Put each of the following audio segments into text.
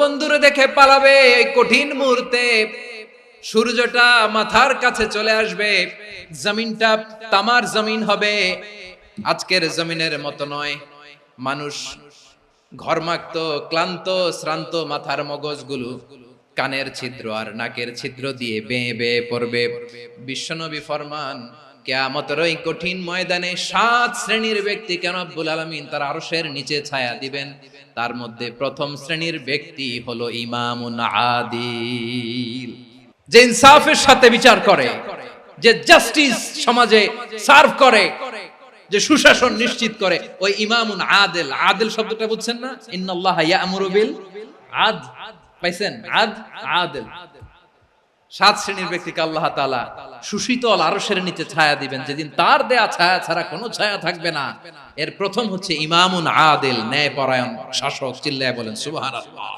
বন্ধুরে দেখে পালাবে। এই কঠিন মুহূর্তে সূর্যটা মাথার কাছে চলে আসবে, জমিনটা তামার জমিন হবে, আজকের জমিনের মতো নয়। মানুষ ঘর্মাক্ত, ক্লান্ত, শ্রান্ত মাথার মগজগুলো কানের ছিদ্র আর নাকের ছিদ্র দিয়ে বেয়ে বেয়ে পড়বে। বিশ্বনবী ফরমান, কিয়ামতের ওই কঠিন ময়দানে 7 শ্রেণীর ব্যক্তিকে রব্বুল আলামিন তার আরশের নিচে ছায়া দিবেন। তার মধ্যে প্রথম শ্রেণীর ব্যক্তি হলো ইমামুন আদিল, যে ইনসাফের সাথে বিচার করে, যে জাস্টিস সমাজে সার্ভ করে, যে সুশাসন নিশ্চিত করে, ওই ইমামুন আদিল। আদিল শব্দটা বুঝছেন না? ইন্নাল্লাহা ইয়া'মুরু বিল আদল, পাইছেন? আদিল। 7 শ্রেণীর ব্যক্তিকে আল্লাহ তাআলা সুশীতল আরশের নিচে ছায়া দিবেন, যেদিন তার দেয়া ছায়া ছাড়া কোনো ছায়া থাকবে না। এর প্রথম হচ্ছে ইমামুন আদিল, ন্যায়পরায়ণ শাসক। চিল্লায় বলেন সুবহানাল্লাহ।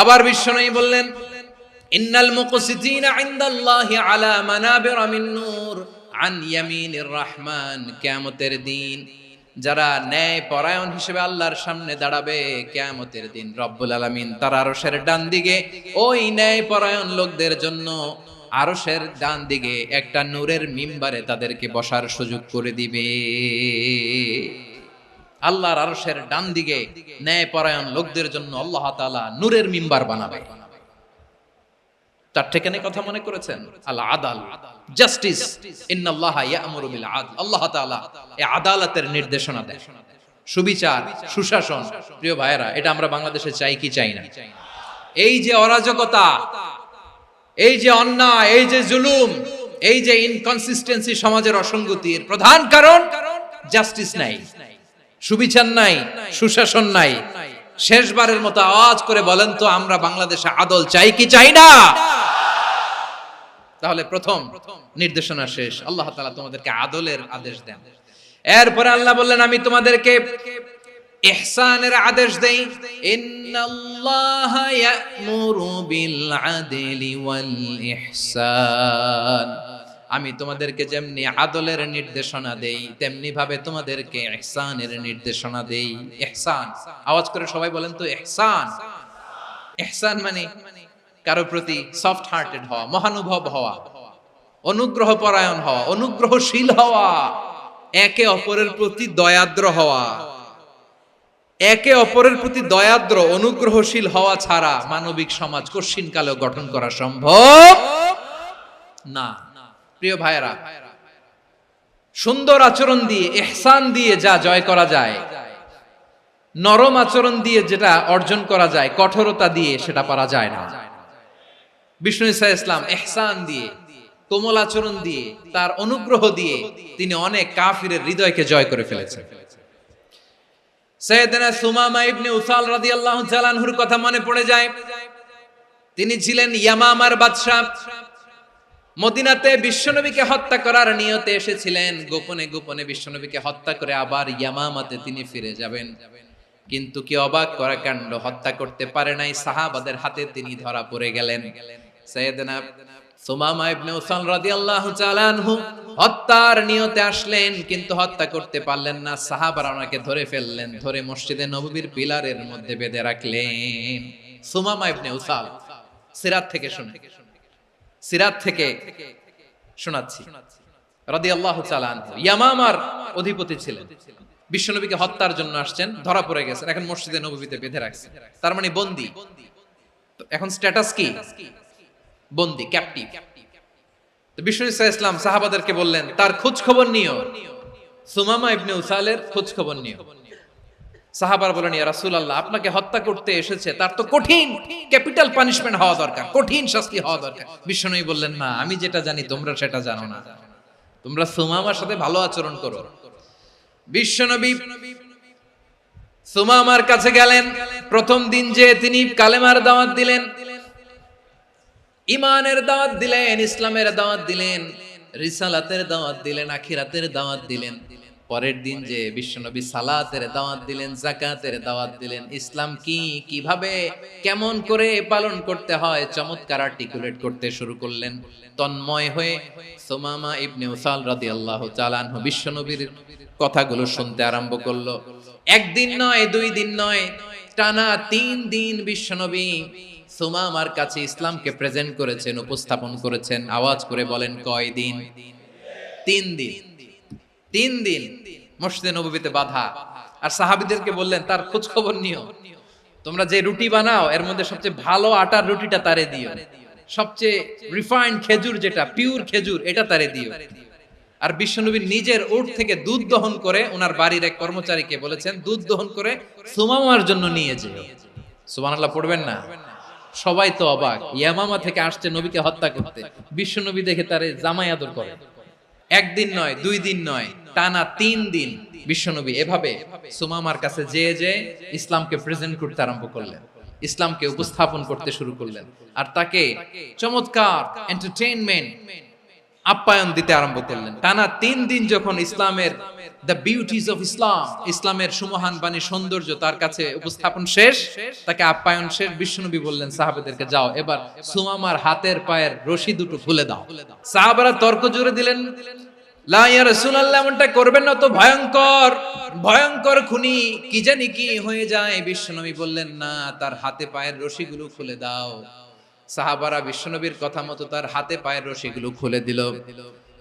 আবার বিশ্বনবী বললেন, ইন্নাল মুকসিতিনা ইনদাল্লাহি আলা মানাবিরা মিন নূর আন ইয়ামিনির রহমান। কিয়ামতের দিন যারা ন্যায় পরায়ণ হিসেবে আল্লাহর সামনে দাঁড়াবে, কিয়ামতের দিন রব্বুল আলামিন তার আরশের ডান দিকে ওই ন্যায় পরায়ণ লোকদের জন্য আরশের ডান দিকে একটা নূরের মিম্বারে তাদেরকে বসার সুযোগ করে দিবে। আল্লাহর আরশের ডান দিকে ন্যায় পরায়ণ লোকদের জন্য আল্লাহ তাআলা নূরের মিম্বার বানাবে। তার ঠিকানে কথা মনে করেছেন? আল আদাল, জাস্টিস। ইন্নাল্লাহা ইয়া'মুরু বিল আদল। আল্লাহ তাআলা এই আদালতের নির্দেশনা দেন, সুবিচার, সুশাসন। প্রিয় ভাইয়েরা, এটা আমরা বাংলাদেশে চাই কি চাই না? এই যে অরাজকতা, এই যে অন্যায়, এই যে জুলুম, এই যে ইনকনসিস্টেন্সি, সমাজের অসঙ্গতির প্রধান কারণ জাস্টিস নাই, সুবিচার নাই, সুশাসন নাই। শেষবারের মতো আওয়াজ করে বলেন তো, আমরা বাংলাদেশে আদল চাই কি চাই না? তাহলে প্রথম নির্দেশনা শেষ। আল্লাহ তাআলা তোমাদেরকে আদলের আদেশ দেন। এরপরে আল্লাহ বললেন, আমি তোমাদেরকে ইহসানের আদেশ দেই। ইন্নাল্লাহা ইয়া'মুরু বিল আদলি ওয়াল ইহসান। আমি তোমাদেরকে যেমনি আদলের নির্দেশনা দেই, তেমনি ভাবে তোমাদেরকে ইহসানের নির্দেশনা দেই। ইহসান, আওয়াজ করে সবাই বলেন তো ইহসান। ইহসান মানে কারো প্রতি সফট হার্টেড হওয়া, মহানুভব হওয়া, অনুগ্রহ পরায়ণ হওয়া, অনুগ্রহশীল হওয়া, একে অপরের প্রতি দয়াদ্র হওয়া। একে অপরের প্রতি দয়াদ্র, অনুগ্রহশীল হওয়া ছাড়া মানবিক সমাজ কশিনকালেও গঠন করা সম্ভব না। প্রিয় ভাইয়েরা, সুন্দর আচরণ দিয়ে, ইহসান দিয়ে যা জয় করা যায়, নরম আচরণ দিয়ে যেটা অর্জন করা যায়, কঠোরতা দিয়ে সেটা পারা যায় না। বিষ্ণু ঈসা ইসলাম ইহসান দিয়ে, কোমল আচরণ দিয়ে, তার অনুগ্রহ দিয়ে তিনি অনেক কাফিরের হৃদয়কে জয় করে ফেলেছেন। সাইয়েদনা সুমামা ইবনে উসাল রাদিয়াল্লাহু তাআলা আনহুর কথা মনে পড়ে যায়। তিনি ছিলেন ইয়ামামার বাদশা। মদিনাতে বিশ্বনবীকে হত্যা করার নিয়তে এসেছিলেন। গোপনে গোপনে বিশ্বনবীকে হত্যা করে আবার ইয়ামামাতে তিনি ফিরে যাবেন। কিন্তু কি অবাক করা কাণ্ড, হত্যা করতে পারে নাই, সাহাবাদের হাতে তিনি ধরা পড়ে গেলেন। সাইয়েদনা সুমামা ইবনে উসাল রাদিয়াল্লাহু তাআলা আনহু হত্যার নিয়তে আসলেন, কিন্তু হত্যা করতে পারলেন না। সাহাবারা ওনাকে ধরে ফেললেন, ধরে মসজিদে নববীর পিলারের মধ্যে বেঁধে রাখলেন। সুমামা ইবনে উসাল, সিরাত থেকে শুনে, সিরাত থেকে শোনাচ্ছি, রাদিয়াল্লাহু তাআলা আনহু ইয়ামামার অধিপতি ছিলেন। বিশ্বনবীকে হত্যার জন্য আসছেন, ধরা পড়ে গেছেন, এখন মসজিদে নববীতে বেঁধে রাখছেন। তার মানে বন্দী। এখন স্ট্যাটাস কি? বন্দী, ক্যাপটিভ। তো বিষ্ণু ঈসা ইসলাম সাহাবাদেরকে বললেন, তার খোঁজ খবর নিও, সুমামা ইবনে উসালের খোঁজ খবর নিও। সাহাবারা বলেন, ইয়া রাসূলুল্লাহ, আপনাকে হত্যা করতে এসেছে, তার তো কঠিন ক্যাপিটাল পানিশমেন্ট হওয়া দরকার, কঠিন শাস্তি হওয়া দরকার। বিশ্বনবী বললেন, না, আমি যেটা জানি তোমরা সেটা জানো না, তোমরা সুমামার সাথে ভালো আচরণ করো। বিশ্বনবী সুমামার কাছে গেলেন। প্রথম দিন যে তিনি কালেমার দাওয়াত দিলেন, ইমানের দাওয়াত দিলেন, ইসলামের দাওয়াত দিলেন, রিসালাতের দাওয়াত দিলেন, আখিরাতের দাওয়াত দিলেন। পরের দিন যে বিশ্বনবী সালাতের দাওয়াত দিলেন, যাকাতের দাওয়াত দিলেন, ইসলাম কি, কিভাবে, কেমন করে পালন করতে হয় চমৎকার আর্টিকুলেট করতে শুরু করলেন। তন্ময় হয়ে সুমামা ইবনে উসাল রাদিয়াল্লাহু তাআলা আনহু বিশ্বনবীর কথাগুলো শুনতে আরম্ভ করলো। একদিন নয়, 2 দিন নয়, টানা 3 দিন বিশ্বনবী সুমামার কাছে ইসলামকে প্রেজেন্ট করেছেন, উপস্থাপন করেছেন। আওয়াজ করে বলেন কয় দিন? 3 দিন। 3 দিন মসজিদে নববীতে বাধা। আর সাহাবীদেরকে বললেন তার খোঁজ খবর নিও, তোমরা যে রুটি বানাও এর মধ্যে সবচেয়ে ভালো আটার রুটিটা তারে দিও, সবচেয়ে রিফাইন্ড খেজুর যেটা পিওর খেজুর এটা তারে দিও। আর বিশ্বনবী নিজের উট থেকে দুধ দহন করে ওনার বাড়ির এক কর্মচারীকে বলেছেন দুধ দহন করে সুমামার জন্য নিয়ে যেও। সুবহানাল্লাহ পড়বেন না? সবাই তো অবাক, ইয়ামামা থেকে আসছে নবীকে হত্যা করতে, বিশ্বনবী দেখে তারে জামাই আদর করে। একদিন নয়, 2 দিন নয়, টানা 3 দিন বিশ্বনবী এভাবে সুমামার কাছে যে ইসলামকে প্রেজেন্ট করতে আরম্ভ করলেন, ইসলামকে উপস্থাপন করতে শুরু করলেন। আর তাকে চমৎকার এন্টারটেইনমেন্ট আপ্যায়ন দিতে আরম্ভ করলেন। টানা 3 দিন যখন ইসলামের দ্য বিউটিজ অফ ইসলাম, ইসলামের সুমহান বাণী সৌন্দর্য তার কাছে উপস্থাপন শেষ, তাকে আপ্যায়ন শেষ, বিশ্বনবী বললেন সাহাবাদেরকে যাও এবার সুমামার হাতের পায়ের রশি দুটো খুলে দাও। সাহাবারা তর্ক জুড়ে দিলেন, লা ইয়া রাসূলুল্লাহ, এমনটা করবেন না, তো ভয়ঙ্কর ভয়ঙ্কর খুনি, কি জানি কি হয়ে যায়। বিশ্বনবী বললেন না, তার হাতে পায়ের রশিগুলো খুলে দাও। সাহাবারা বিশ্বনবীর কথা মতো তার হাতে পায়ের রশিগুলো খুলে দিল।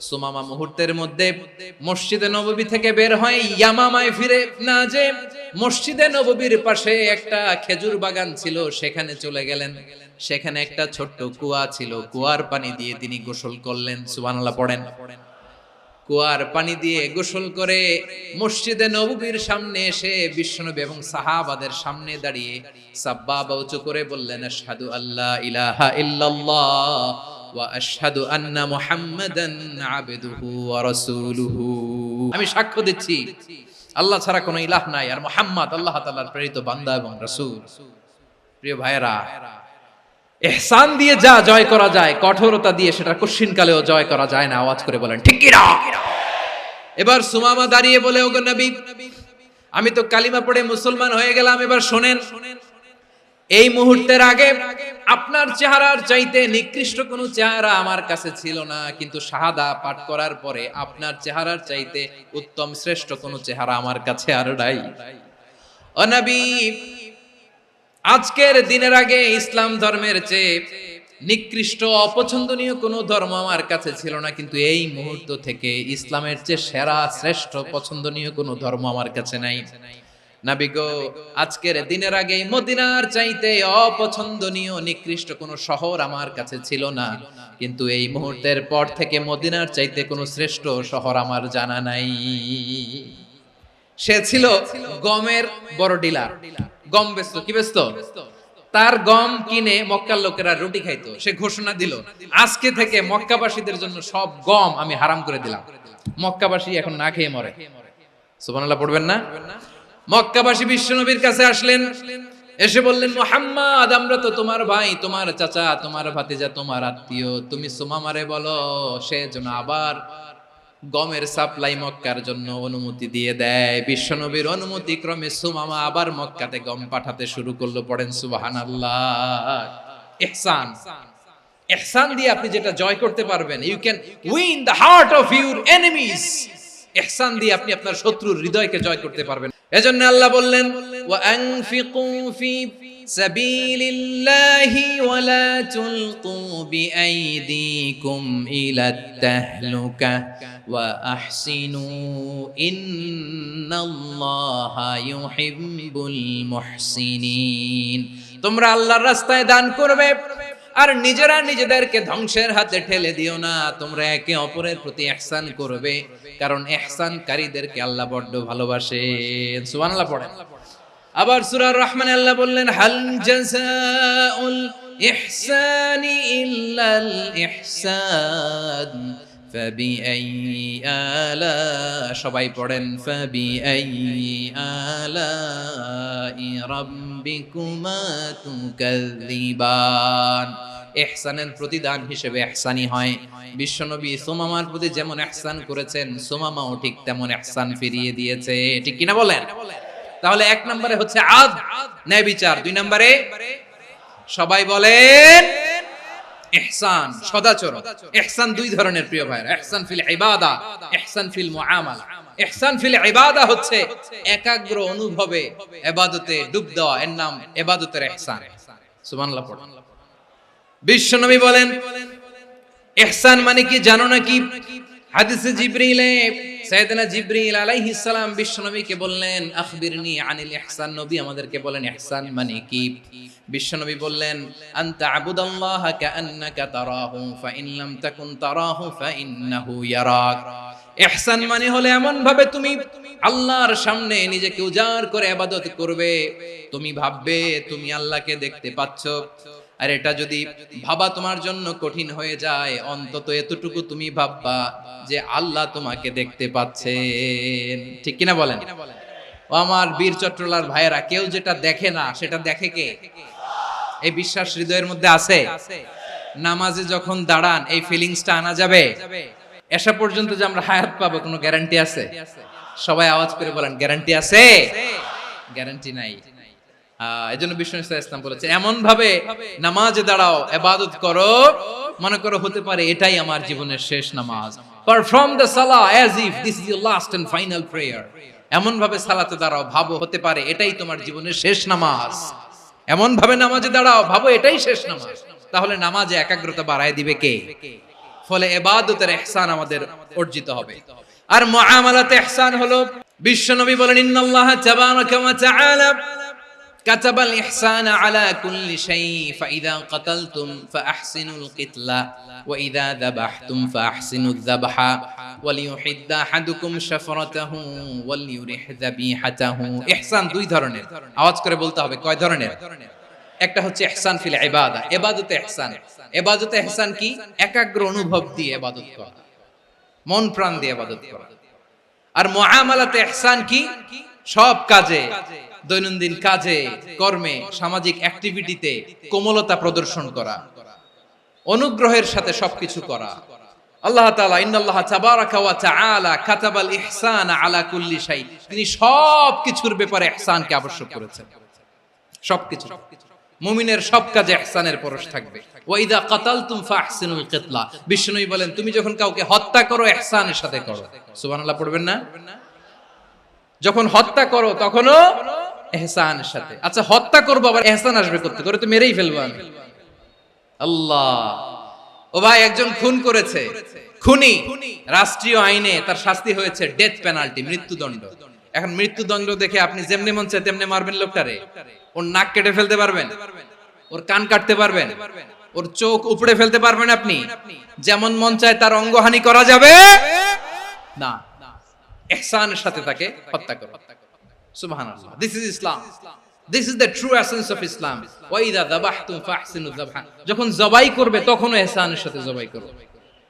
সুমামা মুহূর্তের মধ্যে মসজিদে নববী থেকে বের হয়, ইয়ামামায় ফিরে না যে মসজিদে নববীর পাশে একটা খেজুর বাগান ছিল সেখানে চলে গেলেন। সেখানে একটা ছোট্ট কুয়া ছিল, কুয়ার পানি দিয়ে তিনি গোসল করলেন। সুবহানাল্লাহ পড়েন। কুয়ার পানি দিয়ে গোসল করে মসজিদে নববীর সামনে এসে বিশ্বনবী এবং সাহাবাদের সামনে দাঁড়িয়ে সাব্বাবা উঁচু করে বললেন, আশহাদু আল্লা ইলাহা ইল্লাল্লাহ ওয়া আশহাদু আন্না মুহাম্মাদান আবদুহু ওয়া রাসূলুহু। আমি সাক্ষ্য দিচ্ছি আল্লাহ ছাড়া কোনো ইলাহ নাই, আর মুহাম্মদ আল্লাহ তাআলার প্রেরিত বান্দা এবং রাসূল। প্রিয় ভাইরা, ইহসান দিয়ে যা জয় করা যায়, কঠোরতা দিয়ে সেটা কঠিনকালেও জয় করা যায় না। আওয়াজ করে বলেন ঠিক কি না? এবার সুমামা দাঁড়িয়ে বলে, ওগো নবী, আমি তো কালিমা পড়ে মুসলমান হয়ে গেলাম, এবার শোনেন, এই মুহূর্তের আগে আপনার চেহারার চাইতে নিকৃষ্ট কোনো চেহারা আমার কাছে ছিল না, কিন্তু শাহাদা পাঠ করার পরে আপনার চেহারার চাইতে উত্তম শ্রেষ্ঠ কোনো চেহারা আমার কাছে আর নাই। ও নবী, আজকের দিনের আগে ইসলাম ধর্মের চেয়ে নিকৃষ্ট অপছন্দনীয় কোনো ধর্ম আমার কাছে ছিল না, কিন্তু এই মুহূর্ত থেকে ইসলামের চেয়ে সেরা শ্রেষ্ঠ পছন্দনীয় কোনো ধর্ম আমার কাছে নাই। নবী গো, আজকের দিনের আগে মদিনার চাইতে অপছন্দনীয় নিকৃষ্ট কোনো শহর আমার কাছে ছিল না, কিন্তু এই মুহূর্তের পর থেকে মদিনার চাইতে কোনো শ্রেষ্ঠ শহর আমার জানা নাই। সে ছিল গমের বড় ডিলার, গম বেচতো। কি বেচতো? তার গম কিনে মক্কার লোকেরা রুটি খাইতো। সে ঘোষণা দিল, আজকে থেকে মক্কাবাসীদের জন্য সব গম আমি হারাম করে দিলাম, মক্কাবাসী এখন না খেয়ে মরে। সুবহানাল্লাহ পড়বেন না? মক্কাবাসী বিশ্বনবীর কাছে আসলেন, এসে বললেন, মুহাম্মদ, আমরা তো তোমার ভাই, তোমার চাচা, তোমার ভাতিজা, তোমার আত্মীয়, তুমি সুমামারে বলো সে যেন আবার গমের সাপ্লাই মক্কার জন্য অনুমতি দিয়ে দেয়। বিশ্বনবীর অনুমতি ক্রমে সুমামা আবার মক্কাতে গম পাঠাতে শুরু করলো। পড়েন সুবহানাল্লাহ। ইহসান, ইহসান দিয়ে আপনি যেটা জয় করতে পারবেন, you can win the heart of your enemies. ইহসান দিয়ে আপনি আপনার শত্রুর হৃদয়কে জয় করতে পারবেন। এজন্য আল্লাহ বললেন, ওয়া আনফিকু ফি সাবিলিল্লাহি ওয়া লা তুলকু বিআইদিকুম ইলাত তাহলুকা ওয়া আহসিনু ইন্নাল্লাহা ইউহিব্বুল মুহসিনিন। তোমরা আল্লাহর রাস্তায় দান করবে আর নিজেরা নিজেদেরকে ধ্বংসের হাতে ঠেলে দিও না। তোমরা একে অপরের প্রতি ইহসান করবে, কারণ ইহসানকারীদেরকে আল্লাহ বড় ভালোবাসেন। সুবহানাল্লাহ পড়েন। আবার সূরা রহমানে আল্লাহ বললেন, হাল জাযাউল ইহসানি ইল্লাল ইহসান ফাবিআইয়ি আলা, সবাই পড়েন, ফাবিআইয়ি আলাই রাব্বিকুমা তুকাযযিবান। ইহসানের প্রতিদান হিসেবে ইহসানি হয়। বিশ্বনবী সুমামার প্রতি যেমন ইহসান করেছেন, সুমামাও ঠিক তেমন ইহসান ফিরিয়ে দিয়েছে। ঠিক কিনা বলেন? তাহলে 1 নম্বরে হচ্ছে আদ, ন্যায় বিচার। 2 নম্বরে সবাই বলেন ইহসান, সদাচরণ। ইহসান 2 ধরনের প্রিয় ভাইরা, ইহসান ফিল ইবাদা, ইহসান ফিল মুআমালা। ইহসান ফিল ইবাদা হচ্ছে একাগ্র অনুভবে ইবাদতে ডুব দেওয়া, এর নাম ইবাদতের ইহসান। সুবহানাল্লাহ পড়ুন। বিশ্বনবী বলেন ইহসান মানে কি জানো নাকি? হাদিসে জিবরিলে সাইয়েদনা জিবরিল আলাইহিস সালাম বিশ্বনবীকে বললেন আখবিরনি আনিল ইহসান, নবী আমাদেরকে বলেন ইহসান মানে কি? বিশ্বনবী বললেন আনতা আবুদাল্লাহা কাআন্নাকা তারাহু ফাইন লাম তাকুন তারাহু ফাইন্নাহু ইয়ারাক। ইহসান মানে হলো এমন ভাবে তুমি আল্লাহর সামনে নিজেকে উজাড় করে ইবাদত করবে, তুমি ভাববে তুমি আল্লাহকে দেখতে পাচ্ছ। আর এটা যদি ভাবা তোমার জন্য কঠিন হয়ে যায়, অন্তত এতটুকু তুমি ভাববা যে আল্লাহ তোমাকে দেখতে পাচ্ছেন। ঠিক কিনা বলেন? ও আমার বীর চট্টলার ভাইয়েরা, কেউ যেটা দেখে না সেটা দেখে কে? এই বিশ্বাস হৃদয়ের মধ্যে আছে? নামাজে যখন দাঁড়ান এই ফিলিংসটা আনা যাবে? এসা পর্যন্ত যে আমরা হায়াত পাবো কোনো গ্যারান্টি আছে? সবাই আওয়াজ করে বলেন গ্যারান্টি আছে? গ্যারান্টি নাই। এজন্য বিষ্ণু ইসলাম বলেছেন এমন ভাবে নামাজে দাঁড়াও, ইবাদত করো, মনে করো হতে পারে এটাই আমার জীবনের শেষ নামাজ। Perform the salah as if this is your last and final prayer. এমন ভাবে সালাতে দাঁড়াও, ভাবো হতে পারে এটাই তোমার জীবনের শেষ নামাজ। এমন ভাবে নামাজে দাঁড়াও, ভাবো এটাই শেষ নামাজ। তাহলে নামাজে একাগ্রতা বাড়ায় দিবে কে? ফলে ইবাদতের ইহসান আমাদের অর্জিত হবে। আর মুআমালাতে ইহসান হলো, বিশ্বনবী বলেন ইন্নাল্লাহা তাবারাকা ওয়া তাআলা কাতাবাল ইহসানা আলা কুল্লি শাই ফাইদা কাতালতুম ফাআহসিনুল কিতলা ওয়া ইযা যাবাহতুম ফাআহসিনুয যাবহা ওয়ালিয়ুহিদ্দা আহাদুকুম শাফরাতাহু ওয়ালিয়ুরিহ যাবিহাতাহু। ইহসান দুই ধরনের, আওয়াজ করে বলতে হবে কয় ধরনের? একটা হচ্ছে ইহসান ফিল ইবাদা, ইবাদতে ইহসান। ইবাদতে ইহসান কি? একাগ্র অনুভব দিয়ে ইবাদত করা, মন প্রাণ দিয়ে ইবাদত করা। আর মুআমালাতে ইহসান কি? সব কাজে, দৈনন্দিন কাজে, কর্মে, সামাজিক অ্যাক্টিভিটিতে কোমলতা প্রদর্শন করা, অনুগ্রহের সাথে সবকিছু করা। আল্লাহ তাআলা ইন্নাল্লাহা তাবারাকা ওয়া তাআলা কাতাবাল ইহসানা আলা কুল্লি শাই, তিনি সবকিছুর ব্যাপারে ইহসানকে আবশ্যক করেছেন। সবকিছু, মুমিনের সব কাজে ইহসানের পরশ থাকবে। ওয়া ইযা কাতালতুম ফাহসিনুল কিতলা, বিষ্ণুই বলেন তুমি যখন কাউকে হত্যা করো ইহসানের সাথে করো। সুবহানাল্লাহ পড়বেন না? যখন হত্যা করো তখনও ইহসানের সাথে। আচ্ছা হত্যা করবো আবার ইহসান আসবে করতে করে, তো মেরেই ফেলবো আমি। আল্লাহ, ও ভাই একজন খুন করেছে, খুনি, রাষ্ট্রীয় আইনে তার শাস্তি হয়েছে ডেথ পেনাল্টি, মৃত্যুদণ্ড। এখন মৃত্যুদণ্ড দেখে আপনি যেমনি মন চায় তেমনি মারবেন লোকটারে? ওর নাক কেটে ফেলতে পারবেন? ওর কান কাটতে পারবেন? ওর চোখ উপড়ে ফেলতে পারবেন আপনি? যেমন মন চায় তার অঙ্গহানি করা যাবে না। ইহসানের সাথে তাকে হত্যা করো। সুবহানাল্লাহ, this is Islam, this is the true essence of Islam. ওয়া ইযা যাবাহতুম ফাহসিনু যাবহা, যখন জবাই করবে তখনও ইহসানের সাথে জবাই করো।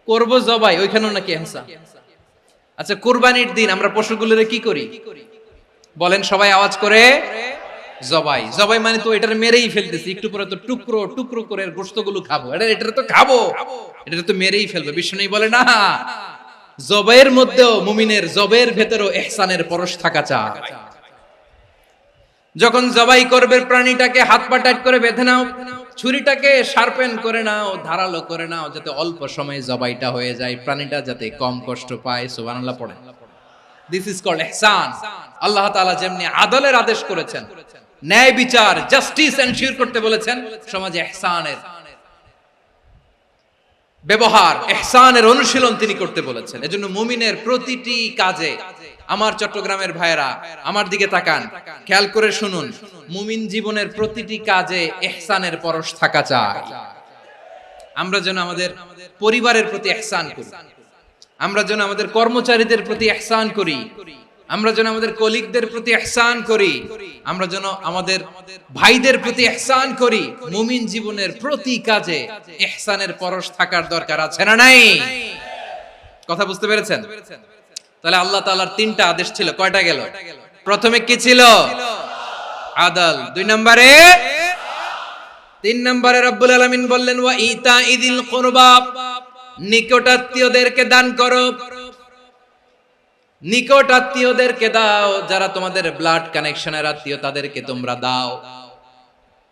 করব জবাই, ওইখানেও নাকি ইহসান। আচ্ছা কুরবানির দিন আমরা পশুগুলোরে কি করি বলেন সবাই আওয়াজ করে? জবাই। জবাই মানে তো এটারে মেরেই ফেলতেছি, একটু পরে তো টুকরো টুকরো করে গোশতগুলো খাবো, এটারে তো খাবো, এটারে তো মেরেই ফেলবে। বিষ্ণু বলে না, জবাইয়ের মধ্যেও মুমিনের জবের ভেতরেও ইহসানের পরশ থাকা চাই। যখন জবাই করবে প্রাণীটাকে হাত পা টাইট করে বেঁধে নাও, ছুরিটাকে শার্পেন করে নাও, ধারালো করে নাও, যাতে অল্প সময়ে জবাইটা হয়ে যায়, প্রাণীটা যাতে কম কষ্ট পায়। সুবহানাল্লাহ পড়েন। দিস ইজ কল্ড ইহসান। আল্লাহ তাআলা যেমনি আদলের আদেশ করেছেন, ন্যায় বিচার, জাস্টিস এনশিওর করতে বলেছেন, সমাজে ইহসানের ব্যবহার, ইহসানের অনুশীলন তিনি করতে বলেছেন। এজন্য মুমিনের প্রতিটি কাজে, আমার চট্টগ্রামের ভাইয়েরা আমার দিকে তাকান, খেয়াল করে শুনুন, মুমিন জীবনের প্রতিটি কাজে ইহসানের পরশ থাকা চাই। আমরা যেন আমাদের পরিবারের প্রতি ইহসান করি, আমরা যেন আমাদের কর্মচারীদের প্রতি ইহসান করি, আমরা যেন আমাদের কলিগদের প্রতি ইহসান করি, আমরা যেন আমাদের ভাইদের প্রতি ইহসান করি। মুমিন জীবনের প্রতি কাজে ইহসানের পরশ থাকার দরকার আছে না নাই? কথা বুঝতে পেরেছেন? তাহলে আল্লাহ তাআলার তিনটা আদেশ ছিল, কয়টা গেল? প্রথমে কি ছিল? আদল। দুই নম্বরে, তিন নম্বরে রব্বুল আলামিন বললেন ওয়া ইতাইযিল কুরবা, নিকটাত্মীয়দেরকে দান করো। নিকট আত্মীয়দেরকে দাও, যারা তোমাদের ব্লাড কানেকশনের আত্মীয় তাদেরকে তোমরা দাও।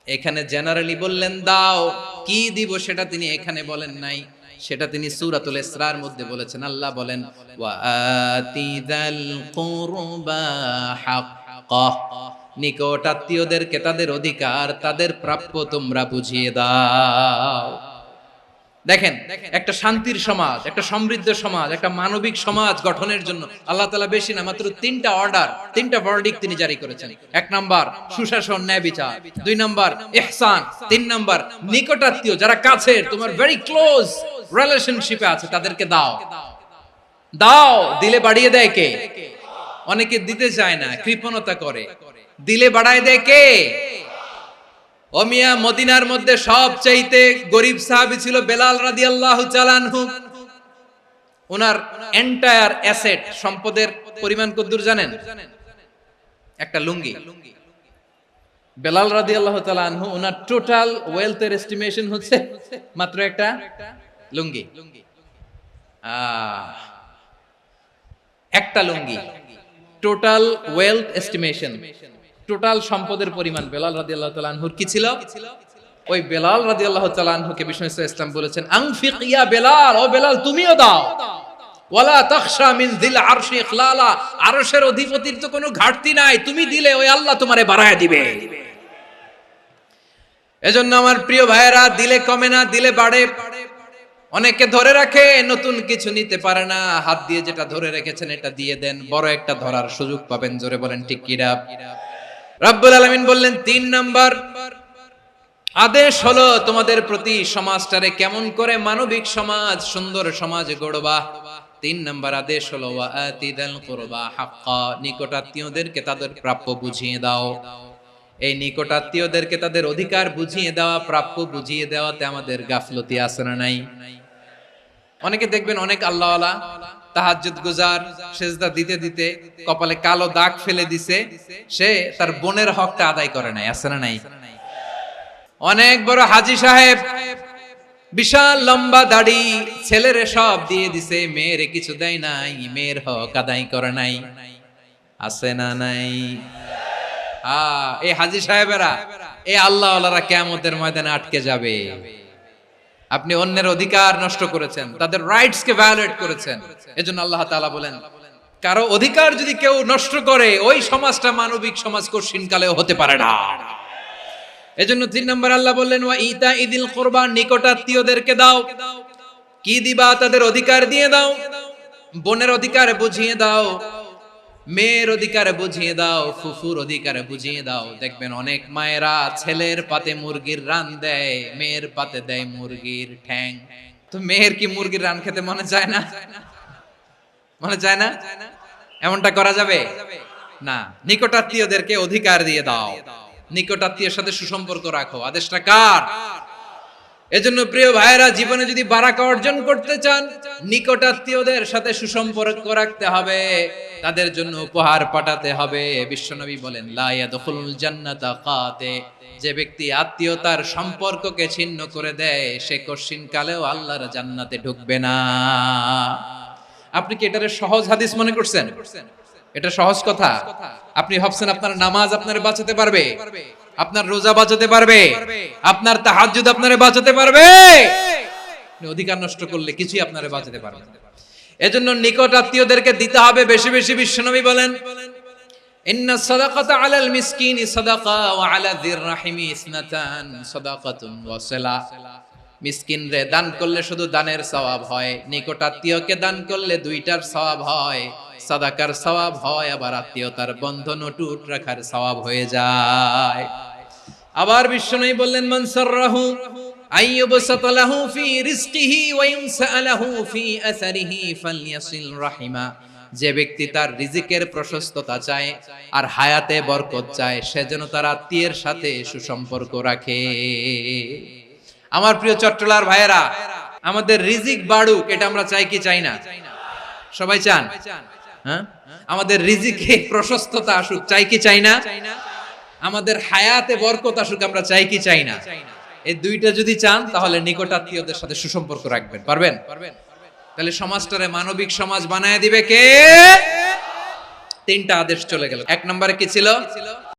এখানে জেনারেলি বললেন দাও, কি দিব সেটা তিনি এখানে বলেন নাই। সেটা তিনি সূরাতুল ইসরার মধ্যে বলেছেন। আল্লাহ বলেন ওয়া আতিযাল কুরবা হাক্কাহ, নিকট আত্মীয়দেরকে তাদের অধিকার, তাদের প্রাপ্য তোমরা বুঝিয়ে দাও। দেখেন, একটা শান্তির সমাজ, একটা সমৃদ্ধ সমাজ, একটা মানবিক সমাজ গঠনের জন্য আল্লাহ তাআলা বেশি না মাত্র তিনটা অর্ডার, তিনটা ভার্ডিক্ট তিনি জারি করেছেন। এক নাম্বার সুশাসন, ন্যায় বিচার। দুই নাম্বার ইহসান। তিন নাম্বার নিকটাত্মীয়, যারা কাছের, তোমার ভেরি ক্লোজ রিলেশনশিপে আছে, তাদেরকে দাও। দাও, দিলে বাড়িয়ে দেয় কে? অনেকে দিতে চায় না, কৃপণতা করে। দিলে বাড়ায় দেয় কে? ও মিয়া, মদিনার মধ্যে সবচাইতে গরিব সাহাবী ছিল বেলাল রাদিয়াল্লাহু তাআলা আনহু। ওনার এন্টায়ার অ্যাসেট, সম্পদের পরিমাণ কতদূর জানেন? একটা লুঙ্গি। বেলাল রাদিয়াল্লাহু তাআলা আনহু, ওনার টোটাল ওয়েলথের এস্টিমেশন হচ্ছে মাত্র একটা লুঙ্গি। একটা লুঙ্গি, টোটাল ওয়েলথ এস্টিমেশন, টোটাল সম্পদের পরিমাণ বেলাল রাদিয়াল্লাহু তাআলা আনহুর কি ছিল? ওই বেলাল রাদিয়াল্লাহু তাআলা আনহুকে বিষ্ণু ইসলাম বলেছেন, আনফিক ইয়া বেলাল, ও বেলাল তুমিও দাও। ওয়ালা তাখশা মিন যিল আরশি ইখলালা, আরশের অধিপতির তো কোনো ঘাটতি নাই, তুমি দিলে ওই আল্লাহ তোমারে বাড়ায় দিবে। এজন্য আমার প্রিয় ভাইয়েরা, দিলে কমে না, দিলে বাড়ে। অনেকে ধরে রাখে, নতুন কিছু নিতে পারে না, হাত দিয়ে যেটা ধরে রেখেছেন এটা দিয়ে দেন, বড় একটা ধরার সুযোগ পাবেন। জোরে বলেন ঠিক কিনা? রব্বুল আলামিন বললেন ৩ নাম্বার আদেশ হলো তোমাদের প্রতি, সমাজটারে কেমন করে মানবিক সমাজ, সুন্দর সমাজ গড়বা। ৩ নাম্বার আদেশ হলো ওয়া আতিদাল কুরবা হাক্কা, নিকটাত্মীয়দেরকে তাদের প্রাপ্য বুঝিয়ে দাও। এই নিকটাত্মীয়দেরকে তাদের অধিকার বুঝিয়ে দেওয়া, প্রাপ্য বুঝিয়ে দেওয়াতে আমাদের গাফলতি আছে না নাই? অনেকে দেখবেন অনেক আল্লাহওয়ালা, তাহাজ্জুদ গুজার, সেজদা দিতে দিতে কপালে কালো দাগ ফেলে দিছে, সে তার বোনের হকটা আদায় করে নাই। আছে না নাই? অনেক বড় হাজী সাহেব, বিশাল লম্বা দাড়ি, ছেলেরে সব দিয়ে দিছে, মেয়েরে কিছু দেয় নাই, মেয়ের হক আদায় করে নাই। আছে না নাই? এই হাজী সাহেবেরা, এই আল্লাহওয়ালারা কিয়ামতের ময়দানে আটকে যাবে। আপনি অন্যের অধিকার নষ্ট করেছেন, তাদের রাইটস কে ভায়োলেট করেছেন। এজন্য আল্লাহ তাআলা বলেন, কারো অধিকার যদি কেউ নষ্ট করে, ওই সমাজটা মানবিক সমাজ কঠিনকালেও হতে পারে না। এজন্য ৩ নম্বর আল্লাহ বললেন ওয়া ইতা ইদিল কুরবা, নিকটাত্মীয়দেরকে দাও। কি দিবা? তাদের অধিকার দিয়ে দাও। বোনের অধিকার বুঝিয়ে দাও, মেয়ের অধিকার বুঝিয়ে দাও, ফুফুর অধিকার বুঝিয়ে দাও। দেখবেন অনেক মায়েরা ছেলের পাতে মুরগির রান দেয়, মেয়ের পাতে দেয় মুরগির ঠ্যাং। তো মেয়ের কি মুরগির রান খেতে মনে চায় না? মনে চায় না? এমনটা করা যাবে না। নিকটাত্মীয়দেরকে অধিকার দিয়ে দাও, নিকটাত্মীয়ের সাথে সুসম্পর্ক রাখো। আদেশটা কার? এজন্য প্রিয় ভাইয়েরা, জীবনে যদি বারাকা অর্জন করতে চান, নিকটাত্মীয়দের সাথে সুসম্পর্ক রাখতে হবে, তাদের জন্য উপহার পাঠাতে হবে। বিশ্বনবী বলেন লা ইয়াদখুলুল জান্নাতা কাতে, যে ব্যক্তি আত্মীয়তার সম্পর্ককে ছিন্ন করে দেয়, সে কশিনকালেও আল্লাহর জান্নাতে ঢুকবে না। আপনি কি এটারে সহজ হাদিস মনে করছেন? এটা সহজ কথা? আপনি ভাবছেন আপনার নামাজ আপনারে বাঁচাতে পারবে, আপনার রোজা বাঁচাতে পারবে, আপনার তাহাজ্জুদ আপনারে বাঁচাতে পারবে? অধিকার নষ্ট করলে কিছুই আপনারে বাঁচাতে পারবে না। এজন্য নিকট আত্মীয়দেরকে দিতে হবে বেশি বেশি। বিশ্বনবী বলেন ইন্না সাদাকাতা আলাল মিসকিনি সাদাকা ওয়া আলা যির রাহিমি ইসনাতান সাদাকাতুন ওয়া সিলা। মিসকিন রে দান করলে শুধু দানের সওয়াব হয়, নিকট আত্মীয়কে দান করলে দুইটার সওয়াব হয়, সাদাকার সওয়াব হয়, আবার আত্মীয়তার বন্ধন অটুট রাখার সওয়াব হয়ে যায়। আবার বিশ্বনবী বললেন মান সাররাহু আইয়ুবসাত লাহু ফি রিজকিহি ওয়া ইনসালাহু ফি আসারিহি ফালইয়াসিল রাহিমা। যে ব্যক্তি তার রিজিকের প্রশস্ততা চায় আর হায়াতে বরকত চায়, সে যেন তার আত্মীয়ের সাথে সুসম্পর্ক রাখে। আমার প্রিয় চট্টলার ভাইয়েরা, আমাদের রিজিক বাড়ুক, এটা আমরা চাই কি চাই না? সবাই চান? হ্যাঁ, আমাদের রিজিকে প্রশস্ততা আসুক, চাই কি চাই না? আমাদের হায়াতে বরকত আসুক, আমরা চাই কি চাই না? এই দুইটা যদি চান, তাহলে নিকটাত্মীয়দের সাথে সুসম্পর্ক রাখবেন। পারবেন? তাহলে সমাজটারে মানবিক সমাজ বানায় দিবে কে? 3টা আদেশ চলে গেল। 1 নম্বরে কি ছিল?